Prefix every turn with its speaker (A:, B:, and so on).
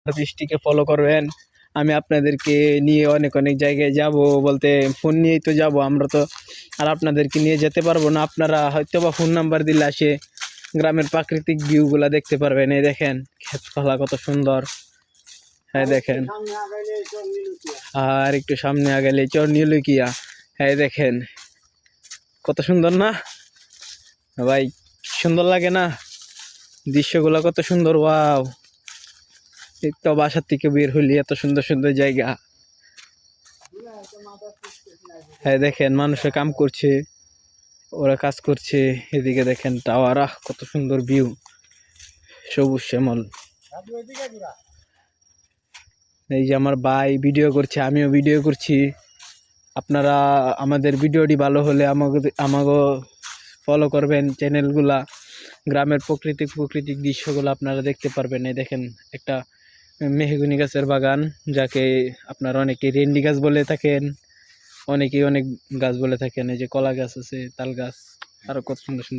A: বৃষ্টিকে ফলো করবেন। আমি আপনাদেরকে নিয়ে অনেক অনেক জায়গায় যাব, বলতে ফোন নিয়েই তো যাব আমরা তো, আর আপনাদেরকে নিয়ে যেতে পারবো না। আপনারা হয়তো বা ফোন নাম্বার দিলে আসে গ্রামের প্রাকৃতিক ভিউগুলা দেখতে পারবেন। এই দেখেন ক্ষেতপালা কত সুন্দর, হ্যাঁ দেখেন। আর একটু সামনে আগালে চরনিলুকিয়া, হ্যাঁ দেখেন কত সুন্দর না ভাই, সুন্দর লাগে না দৃশ্যগুলো, কত সুন্দর। ওয়াও, তো বাসার থেকে বের হইলে এত সুন্দর সুন্দর জায়গা। হ্যাঁ দেখেন মানুষে কাম করছে, ওরা কাজ করছে। এদিকে দেখেন টাওয়ার, কত সুন্দর ভিউ, সবুজ শ্যামল। এই যে আমার ভাই ভিডিও করছে, আমিও ভিডিও করছি। আপনারা আমাদের ভিডিওটি ভালো হলে আমাকে ফলো করবেন চ্যানেলগুলা। গ্রামের প্রাকৃতিক দৃশ্যগুলো আপনারা দেখতে পারবেন। এই দেখেন একটা মেহগনি গাছের বাগান, যাকে আপনারা অনেকে রেন্ডি গাছ বলে থাকেন, অনেকেই অনেক গাছ বলে থাকেন। এই যে কলা গাছ আছে, তাল গাছ, আরো কত সুন্দর সুন্দর